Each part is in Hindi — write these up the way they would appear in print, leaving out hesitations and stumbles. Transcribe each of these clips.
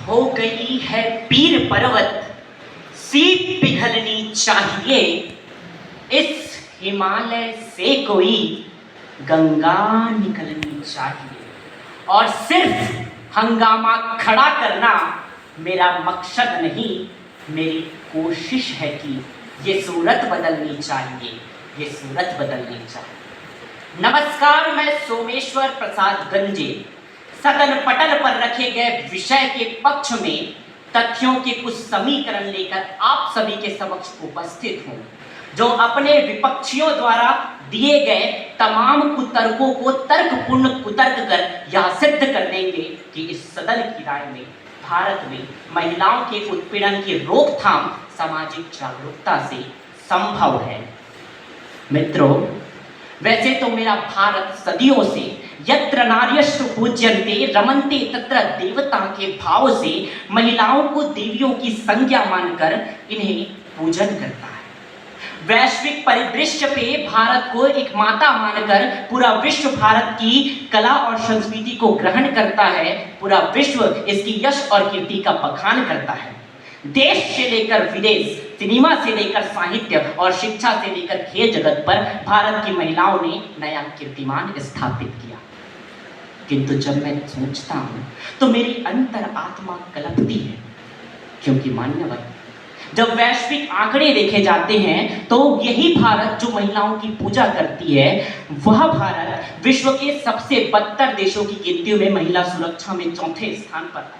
हो गई है पीर पर्वत, सीप पिघलनी चाहिए। इस हिमालय से कोई गंगा निकलनी चाहिए। और सिर्फ हंगामा खड़ा करना मेरा मकसद नहीं, मेरी कोशिश है कि ये सूरत बदलनी चाहिए, ये सूरत बदलनी चाहिए। नमस्कार, मैं सोमेश्वर प्रसाद गंजे सदन पटल पर रखे गए विषय के पक्ष में तथ्यों के कुछ समीकरण लेकर आप सभी के समक्ष उपस्थित हूँ, जो अपने विपक्षियों द्वारा दिए गए तमाम कुतर्कों को तर्कपूर्ण कुतर्क कर यह सिद्ध कर देंगे कि इस सदन की राय में भारत में महिलाओं के उत्पीड़न की रोकथाम सामाजिक जागरूकता से संभव है। मित्रों, वैसे तो मेरा भारत सदियों से यत्र नार्यस्तु पूज्यन्ते रमन्ते तत्र देवता के भाव से महिलाओं को देवियों की संज्ञा मानकर इन्हें पूजन करता है। वैश्विक परिदृश्य पे भारत को एक माता मानकर पूरा विश्व भारत की कला और संस्कृति को ग्रहण करता है। पूरा विश्व इसकी यश और कीर्ति का बखान करता है। देश से लेकर विदेश, सिनेमा से लेकर साहित्य और शिक्षा से लेकर खेल जगत पर भारत की महिलाओं ने नया कीर्तिमान स्थापित किया। किंतु जब मैं सोचता हूँ तो मेरी अंतर आत्मा कलपती है, क्योंकि मान्यवर, जब वैश्विक आंकड़े देखे जाते हैं तो यही भारत जो महिलाओं की पूजा करती है, वह भारत विश्व के सबसे बदतर देशों की गिनती में महिला सुरक्षा में चौथे स्थान पर आता है।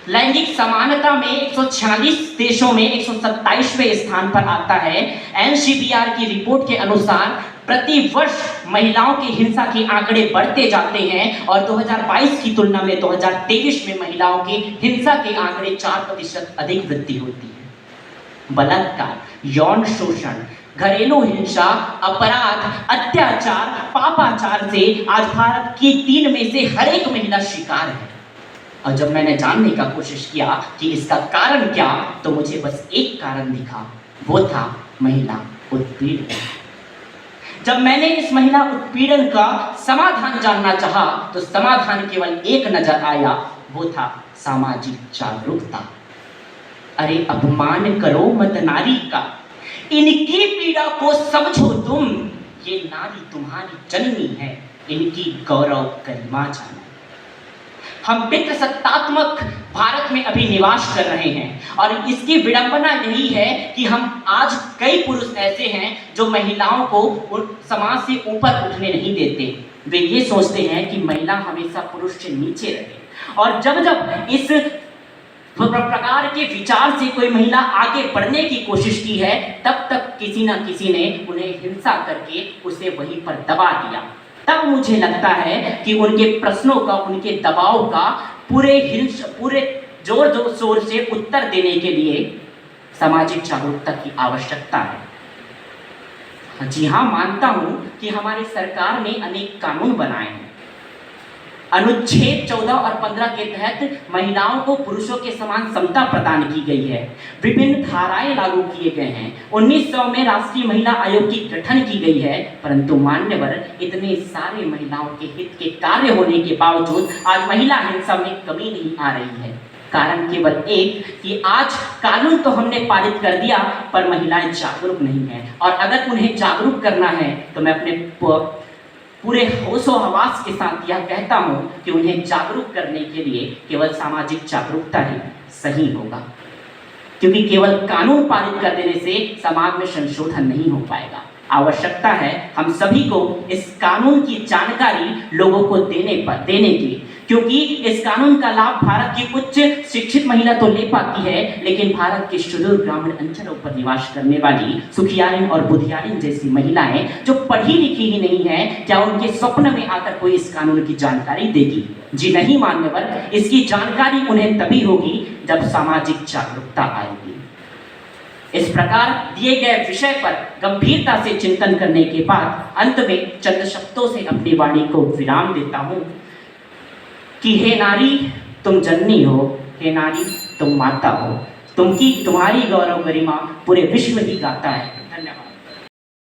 लैंगिक समानता में 146 देशों में 127वें स्थान पर आता है। एनसीबीआर की रिपोर्ट के अनुसार प्रति वर्ष महिलाओं की हिंसा के आंकड़े बढ़ते जाते हैं और 2022 की तुलना में 2023 में महिलाओं की हिंसा के आंकड़े 4% अधिक वृद्धि होती है। बलात्कार, यौन शोषण, घरेलू हिंसा, अपराध, अत्याचार, पापाचार से आज भारत की 3 में से हर एक महिला शिकार है। और जब मैंने जानने का कोशिश किया कि इसका कारण क्या, तो मुझे बस एक कारण दिखा, वो था महिला उत्पीड़न। जब मैंने इस महिला उत्पीड़न का समाधान जानना चाहा तो समाधान केवल एक नजर आया, वो था सामाजिक जागरूकता। अरे अपमान करो मत नारी का, इनकी पीड़ा को समझो तुम, ये नारी तुम्हारी जननी है, इनकी गौरव गरिमा जानो। हम पितृसत्तात्मक भारत में अभी निवास कर रहे हैं और इसकी विडंबना यही है कि हम आज कई पुरुष ऐसे हैं जो महिलाओं को समाज से ऊपर उठने नहीं देते। वे ये सोचते हैं कि महिला हमेशा पुरुष से नीचे रहे, और जब जब इस प्रकार के विचार से कोई महिला आगे बढ़ने की कोशिश की है, तब तक किसी न किसी ने उन्हें हिंसा करके उसे वहीं पर दबा दिया। तब मुझे लगता है कि उनके प्रश्नों का, उनके दबाव का पूरे जोर शोर से उत्तर देने के लिए सामाजिक जागरूकता की आवश्यकता है। जी हाँ, मानता हूं कि हमारी सरकार ने अनेक कानून बनाए हैं। अनुच्छेद 14 और 15 के तहत महिलाओं को पुरुषों के समान समता प्रदान की गई है। विभिन्न धाराएं लागू किए गए हैं। 1900 में राष्ट्रीय महिला आयोग की गठन की गई है, परंतु मान्यवर, इतने सारे महिलाओं के हित के कार्य होने के बावजूद आज महिला हिंसा में कमी नहीं आ रही है। कारण केवल एक कि आज कानून तो हमने पारित कर दिया, पर महिलाएं जागरूक नहीं है। और अगर उन्हें जागरूक करना है तो मैं अपने पूरे होशो हवास के साथ यह कहता हूं कि उन्हें जागरूक करने के लिए केवल सामाजिक जागरूकता ही सही होगा, क्योंकि केवल कानून पारित कर देने से समाज में संशोधन नहीं हो पाएगा। आवश्यकता है हम सभी को इस कानून की जानकारी लोगों को देने की, क्योंकि इस कानून का लाभ भारत की उच्च शिक्षित महिला तो ले पाती है, लेकिन भारत के सुदूर ग्रामीण अंचलों पर निवास करने वाली सुखियारिन और बुधियारिन जैसी महिलाएं जो पढ़ी लिखी ही नहीं है, क्या उनके स्वप्न में आकर कोई इस कानून की जानकारी देगी? जी नहीं मान्यवर, इसकी जानकारी उन्हें तभी होगी जब सामाजिक जागरूकता आएगी। इस प्रकार दिए गए विषय पर गंभीरता से चिंतन करने के बाद अंत में चंद शब्दों से अपनी वाणी को विराम देता हूं कि हे नारी तुम जननी हो, हे नारी तुम माता हो, तुम्हारी गौरव गरिमा पूरे विश्व ही गाता है। धन्यवाद।